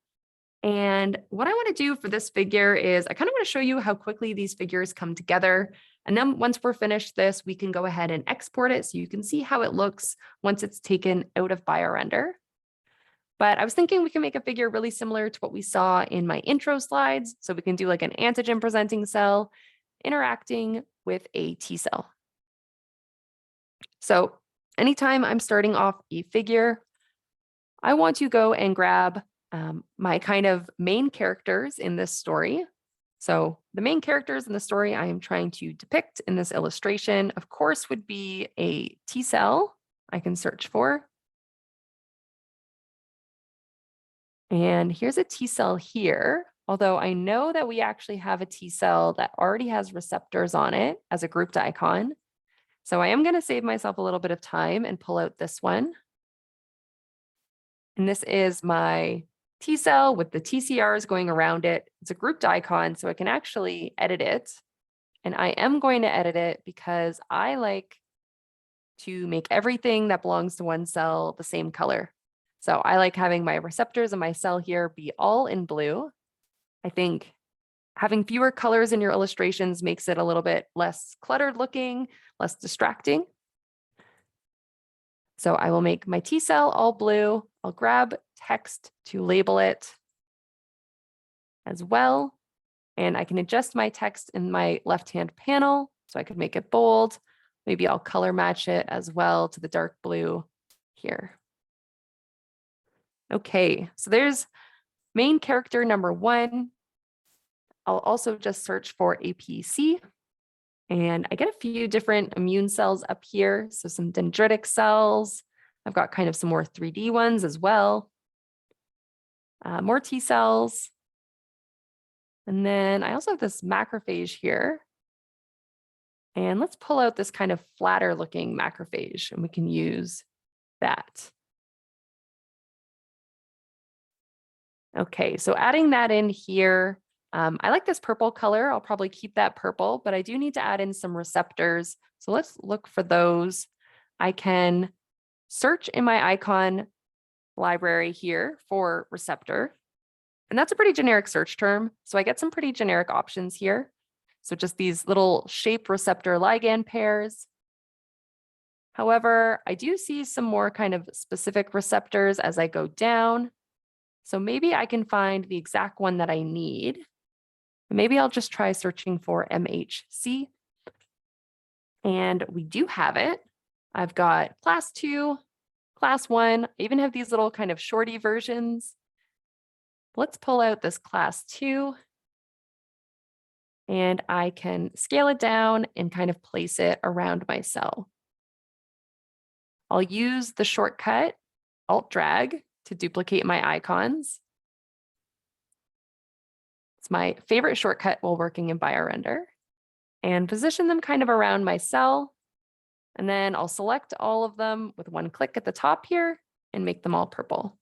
And what I want to do for this figure is I kind of want to show you how quickly these figures come together. And then once we're finished this, we can go ahead and export it so you can see how it looks once it's taken out of BioRender. But I was thinking we can make a figure really similar to what we saw in my intro slides. So we can do like an antigen presenting cell interacting with a T cell. So anytime I'm starting off a figure, I want to go and grab my kind of main characters in this story. So the main characters in the story I am trying to depict in this illustration, of course, would be a T cell I can search for. And here's a T cell here. Although I know that we actually have a T cell that already has receptors on it as a grouped icon. So I am going to save myself a little bit of time and pull out this one. And this is my T cell with the TCRs going around it. It's a grouped icon, so I can actually edit it. And I am going to edit it because I like to make everything that belongs to one cell the same color. So I like having my receptors in my cell here be all in blue. I think having fewer colors in your illustrations makes it a little bit less cluttered looking, less distracting. So I will make my T cell all blue. I'll grab text to label it as well. And I can adjust my text in my left-hand panel. So I could make it bold. Maybe I'll color match it as well to the dark blue here. Okay, so there's main character number 1. I'll also just search for APC. And I get a few different immune cells up here. So some dendritic cells. I've got kind of some more 3D ones as well. More T cells. And then I also have this macrophage here. And let's pull out this kind of flatter looking macrophage, and we can use that. Okay, so adding that in here, I like this purple color. I'll probably keep that purple, but I do need to add in some receptors. So let's look for those. I can search in my icon library here for receptor. And that's a pretty generic search term. So I get some pretty generic options here. So just these little shape receptor ligand pairs. However, I do see some more kind of specific receptors as I go down. So maybe I can find the exact one that I need. Maybe I'll just try searching for MHC. And we do have it. I've got class 2, class 1. I even have these little kind of shorty versions. Let's pull out this class 2. And I can scale it down and kind of place it around my cell. I'll use the shortcut Alt-Drag to duplicate my icons. It's my favorite shortcut while working in BioRender. And position them kind of around my cell. And then I'll select all of them with one click at the top here and make them all purple.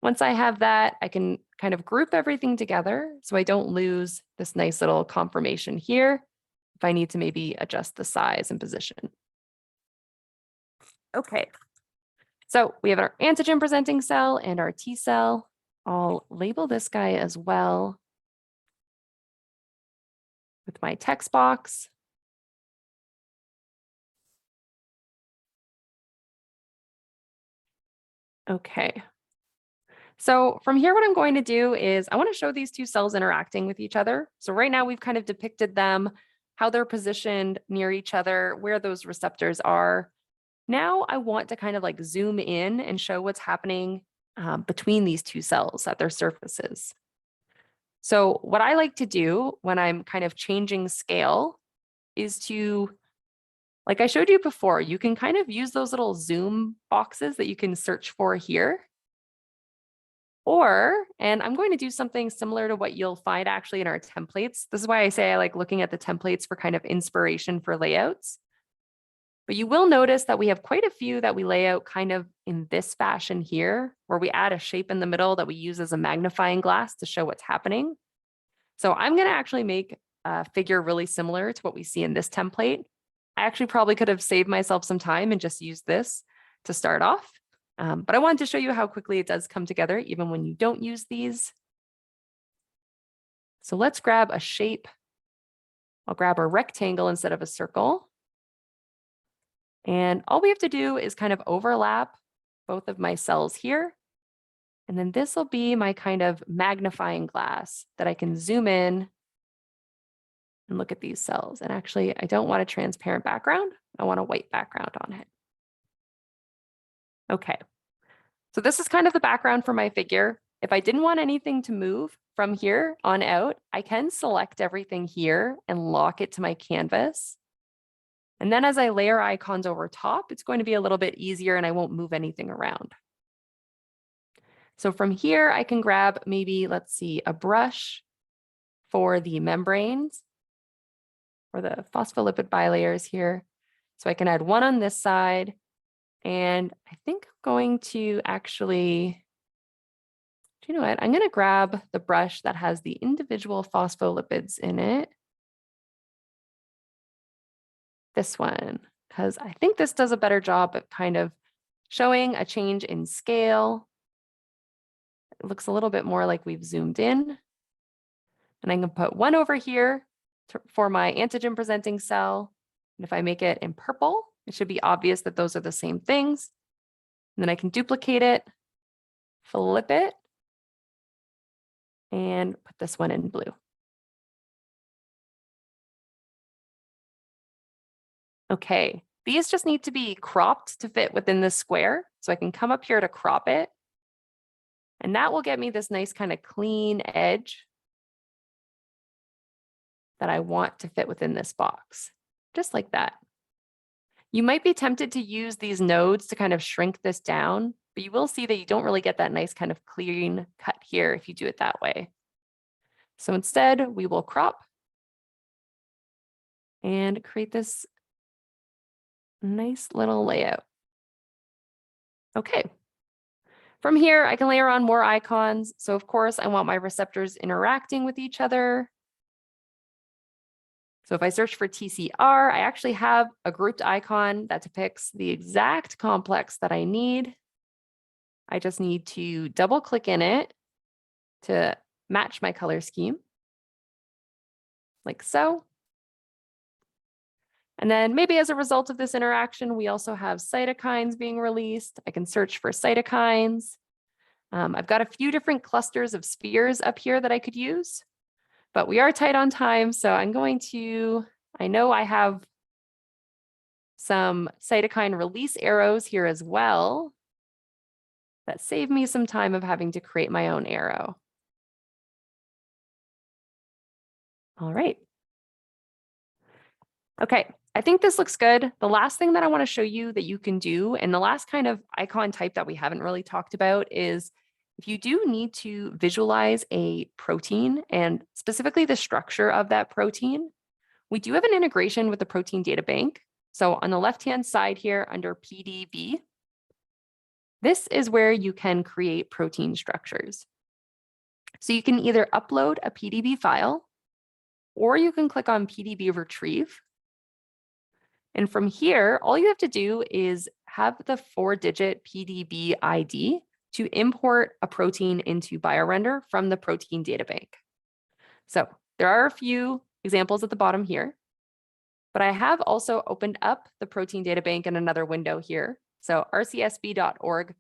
Once I have that, I can kind of group everything together so I don't lose this nice little conformation here if I need to maybe adjust the size and position. Okay, so we have our antigen presenting cell and our T cell. I'll label this guy as well with my text box. Okay. So from here, what I'm going to do is I want to show these two cells interacting with each other. So right now we've kind of depicted them, how they're positioned near each other, where those receptors are. Now I want to kind of like zoom in and show what's happening between these two cells at their surfaces. So what I like to do when I'm kind of changing scale is to, like I showed you before, you can kind of use those little zoom boxes that you can search for here. And I'm going to do something similar to what you'll find actually in our templates. This is why I say I like looking at the templates for kind of inspiration for layouts. But you will notice that we have quite a few that we lay out kind of in this fashion here, where we add a shape in the middle that we use as a magnifying glass to show what's happening. So I'm going to actually make a figure really similar to what we see in this template. I actually probably could have saved myself some time and just used this to start off. But I wanted to show you how quickly it does come together, even when you don't use these. So let's grab a shape. I'll grab a rectangle instead of a circle. And all we have to do is kind of overlap both of my cells here. And then this will be my kind of magnifying glass that I can zoom in and look at these cells. And actually, I don't want a transparent background. I want a white background on it. Okay, so this is kind of the background for my figure. If I didn't want anything to move from here on out, I can select everything here and lock it to my canvas. And then as I layer icons over top, it's going to be a little bit easier and I won't move anything around. So from here, I can grab maybe, let's see, a brush for the membranes or the phospholipid bilayers here. So I can add one on this side. And I think I'm going to actually, do you know what? I'm going to grab the brush that has the individual phospholipids in it. This one, because I think this does a better job of kind of showing a change in scale. It looks a little bit more like we've zoomed in. And I'm going to put one over here for my antigen presenting cell. And if I make it in purple, it should be obvious that those are the same things. And then I can duplicate it, flip it, and put this one in blue. Okay, these just need to be cropped to fit within this square. So I can come up here to crop it. And that will get me this nice kind of clean edge that I want to fit within this box, just like that. You might be tempted to use these nodes to kind of shrink this down, but you will see that you don't really get that nice kind of clean cut here if you do it that way. So instead, we will crop and create this nice little layout. Okay. From here, I can layer on more icons. So of course, I want my receptors interacting with each other. So if I search for TCR, I actually have a grouped icon that depicts the exact complex that I need. I just need to double click in it to match my color scheme, like so. And then maybe as a result of this interaction, we also have cytokines being released. I can search for cytokines. I've got a few different clusters of spheres up here that I could use, but we are tight on time. So I'm going to, I know I have some cytokine release arrows here as well that save me some time of having to create my own arrow. All right. Okay, I think this looks good. The last thing that I want to show you that you can do, and the last kind of icon type that we haven't really talked about, is if you do need to visualize a protein and specifically the structure of that protein, we do have an integration with the protein data bank. So on the left-hand side here under PDB, this is where you can create protein structures. So you can either upload a PDB file, or you can click on PDB retrieve. And from here, all you have to do is have the 4-digit PDB ID to import a protein into BioRender from the protein data bank. So there are a few examples at the bottom here, but I have also opened up the protein data bank in another window here. So rcsb.org.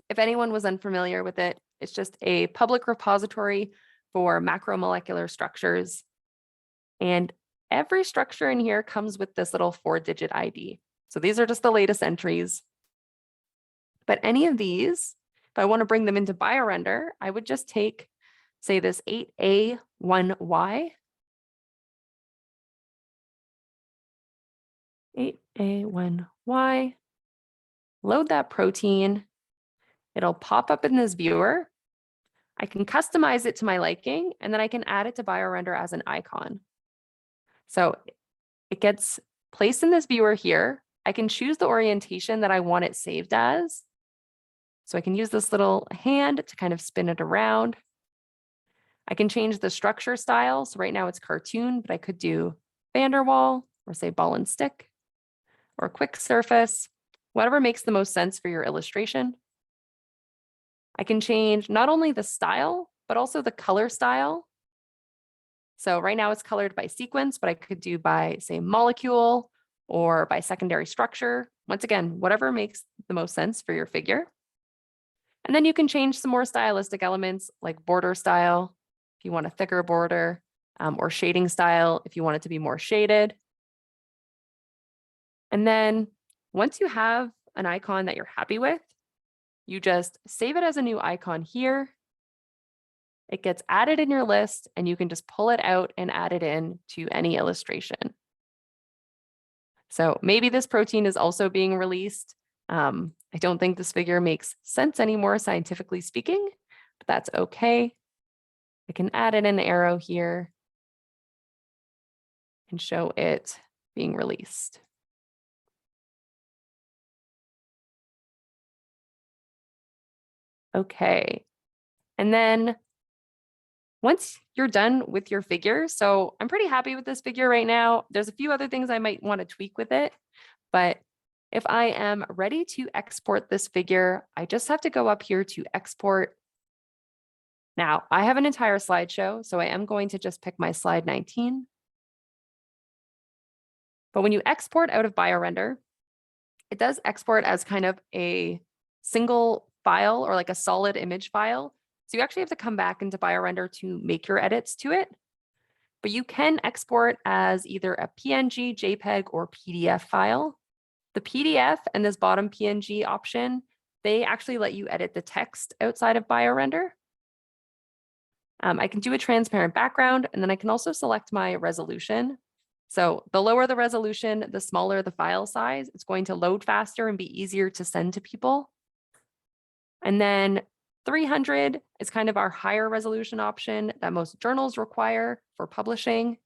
If anyone was unfamiliar with it, it's just a public repository for macromolecular structures. And every structure in here comes with this little 4-digit ID. So these are just the latest entries. But any of these, if I want to bring them into BioRender, I would just take, say, this 8A1Y. 8A1Y. Load that protein. It'll pop up in this viewer. I can customize it to my liking, and then I can add it to BioRender as an icon. So it gets placed in this viewer here. I can choose the orientation that I want it saved as. So I can use this little hand to kind of spin it around. I can change the structure style. So right now it's cartoon, but I could do van der Waal or say ball and stick or quick surface, whatever makes the most sense for your illustration. I can change not only the style, but also the color style. So right now it's colored by sequence, but I could do by, say, molecule or by secondary structure. Once again, whatever makes the most sense for your figure. And then you can change some more stylistic elements like border style, if you want a thicker border, or shading style, if you want it to be more shaded. And then once you have an icon that you're happy with, you just save it as a new icon here. It gets added in your list, and you can just pull it out and add it in to any illustration. So maybe this protein is also being released I don't think this figure makes sense anymore, scientifically speaking, but that's okay. I can add in an arrow here and show it being released. Okay. And then once you're done with your figure, so I'm pretty happy with this figure right now. There's a few other things I might want to tweak with it, but if I am ready to export this figure, I just have to go up here to export. Now, I have an entire slideshow, so I am going to just pick my slide 19. But when you export out of BioRender, it does export as kind of a single file or like a solid image file. So you actually have to come back into BioRender to make your edits to it. But you can export as either a PNG, JPEG, or PDF file. The PDF and this bottom PNG option, they actually let you edit the text outside of BioRender. I can do a transparent background, and then I can also select my resolution. So the lower the resolution, the smaller the file size. It's going to load faster and be easier to send to people. And then 300 is kind of our higher resolution option that most journals require for publishing.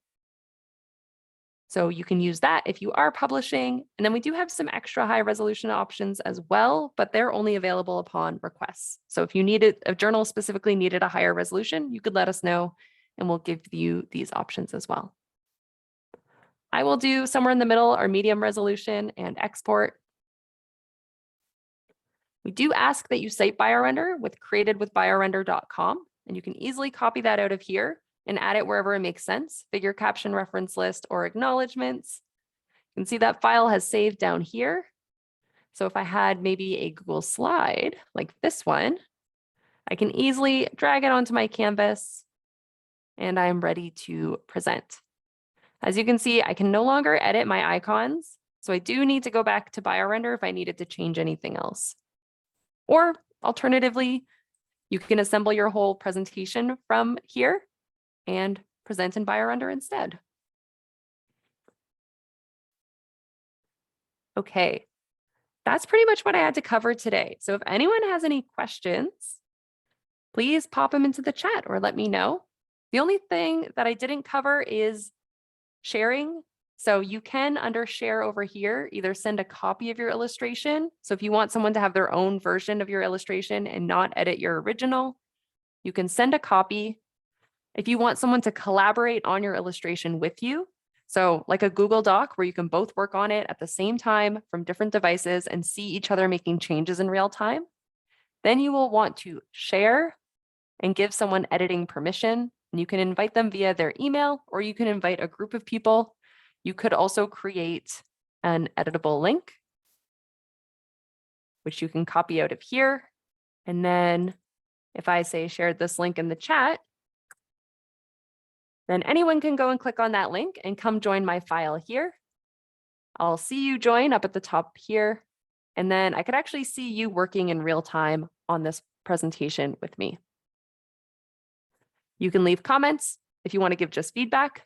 So you can use that if you are publishing. And then we do have some extra high resolution options as well, but they're only available upon requests. So if you needed, a journal specifically needed a higher resolution, you could let us know and we'll give you these options as well. I will do somewhere in the middle or medium resolution and export. We do ask that you cite BioRender with createdwithbiorender.com, and you can easily copy that out of here and add it wherever it makes sense, figure caption reference list or acknowledgements. You can see that file has saved down here. So if I had maybe a Google slide like this one, I can easily drag it onto my canvas and I'm ready to present. As you can see, I can no longer edit my icons. So I do need to go back to BioRender if I needed to change anything else. Or alternatively, you can assemble your whole presentation from here and present in BioRender instead. Okay, that's pretty much what I had to cover today. So if anyone has any questions, please pop them into the chat or let me know. The only thing that I didn't cover is sharing. So you can, under share over here, either send a copy of your illustration. So if you want someone to have their own version of your illustration and not edit your original, you can send a copy. If you want someone to collaborate on your illustration with you, so like a Google Doc where you can both work on it at the same time from different devices and see each other making changes in real time, then you will want to share and give someone editing permission. And you can invite them via their email, or you can invite a group of people. You could also create an editable link, which you can copy out of here. And then if I say shared this link in the chat, then anyone can go and click on that link and come join my file here. I'll see you join up at the top here. And then I could actually see you working in real time on this presentation with me. You can leave comments if you want to give just feedback,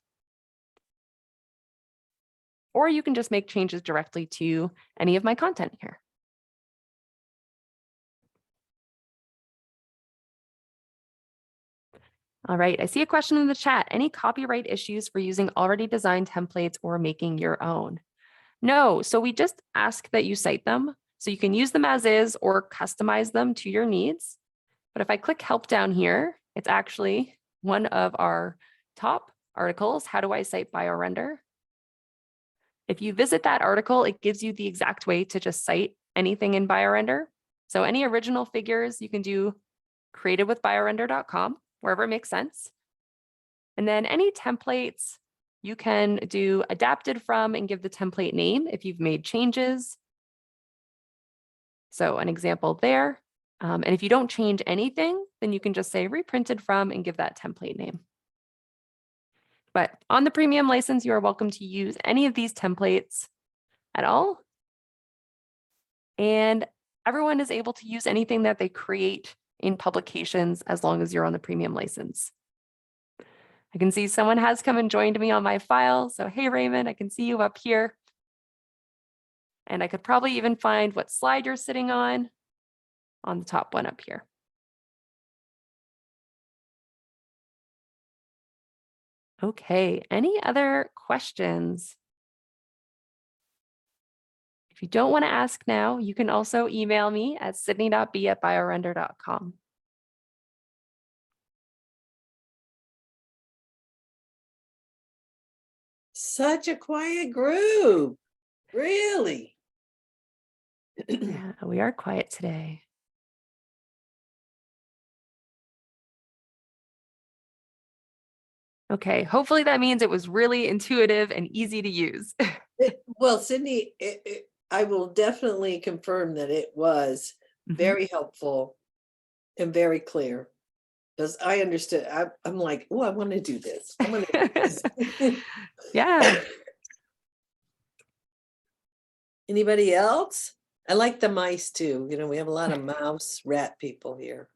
or you can just make changes directly to any of my content here. All right, I see a question in the chat. Any copyright issues for using already designed templates or making your own? No, so we just ask that you cite them. So you can use them as is or customize them to your needs. But if I click help down here, it's actually one of our top articles, How Do I Cite BioRender? If you visit that article, it gives you the exact way to just cite anything in BioRender. So any original figures you can do createdwithbiorender.com, wherever it makes sense. And then any templates you can do adapted from and give the template name if you've made changes. So an example there. And if you don't change anything, then you can just say reprinted from and give that template name. But on the premium license, you are welcome to use any of these templates at all. And everyone is able to use anything that they create in publications as long as you're on the premium license. I can see someone has come and joined me on my file. So hey, Raymond, I can see you up here. And I could probably even find what slide you're sitting on the top one up here. Okay, any other questions? If you don't want to ask now, you can also email me at sydney.b@biorender.com. Such a quiet group, really. Yeah, we are quiet today. Okay, hopefully that means it was really intuitive and easy to use. Well, Sydney, I will definitely confirm that it was very helpful and very clear. Because I understood, I'm like, oh, I want to do this. I want to do this. Yeah. Anybody else? I like the mice too. You know, we have a lot of mouse rat people here.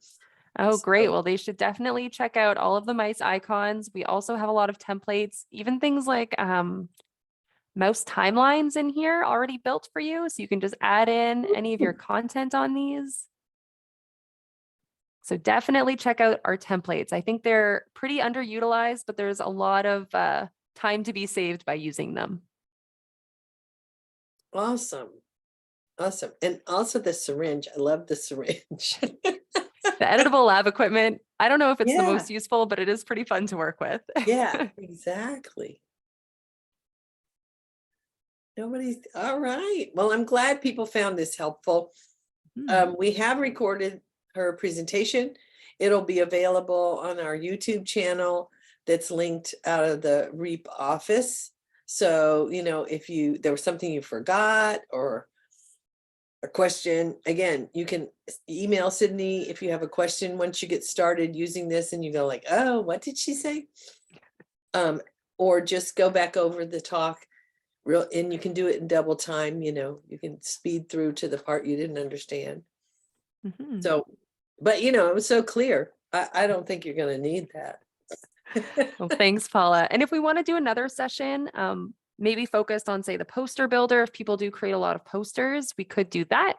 Oh, great. So- Well, they should definitely check out all of the mice icons. We also have a lot of templates, even things like mouse timelines in here already built for you. So you can just add in any of your content on these. So definitely check out our templates. I think they're pretty underutilized, but there's a lot of time to be saved by using them. Awesome. Awesome. And also the syringe. I love the syringe. The editable lab equipment, I don't know if it's the Yeah. most useful, but it is pretty fun to work with. Yeah, exactly. Nobody's all right. Well, I'm glad people found this helpful. We have recorded her presentation. It'll be available on our YouTube channel that's linked out of the REAP office. So, you know, if there was something you forgot or a question, again, you can email Sydney if you have a question once you get started using this and you go like, oh, what did she say? Or just go back over the talk and you can do it in double time, you know, you can speed through to the part you didn't understand. So, but you know, it was so clear. I don't think you're going to need that. Well, thanks, Paula. And if we want to do another session, maybe focused on, say, the poster builder, if people do create a lot of posters, we could do that.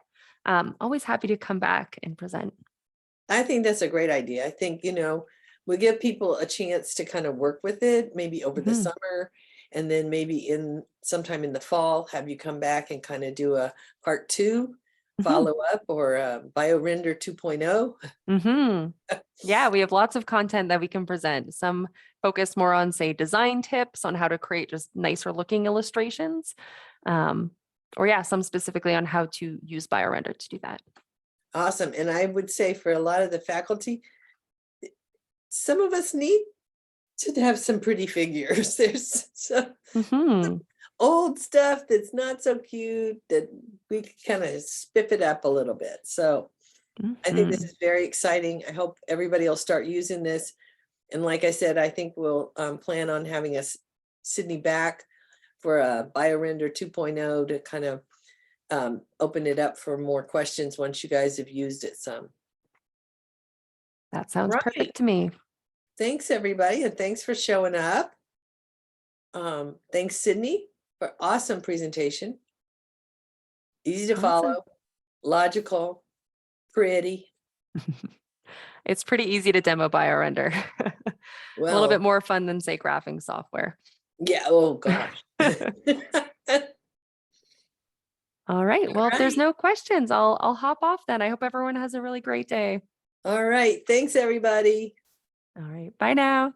Always happy to come back and present. I think that's a great idea. I think, you know, we give people a chance to kind of work with it, maybe over the summer, and then maybe sometime in the fall, have you come back and kind of do a part 2 follow up or BioRender 2.0. Yeah, we have lots of content that we can present. Some focus more on, say, design tips on how to create just nicer looking illustrations. Or yeah, some specifically on how to use BioRender to do that. Awesome. And I would say for a lot of the faculty, some of us need to have some pretty figures. There's some old stuff that's not so cute that we can kind of spiff it up a little bit. So I think this is very exciting. I hope everybody will start using this. And like I said, I think we'll plan on having Sydney back for a BioRender 2.0 to kind of open it up for more questions once you guys have used it some. That sounds perfect to me. Thanks, everybody, and thanks for showing up. Thanks, Sydney, for awesome presentation. Easy to follow, logical, pretty. It's pretty easy to demo BioRender. A little bit more fun than, say, graphing software. Yeah, oh gosh. All right. Well, if there's no questions, I'll hop off then. I hope everyone has a really great day. All right. Thanks, everybody. All right. Bye now.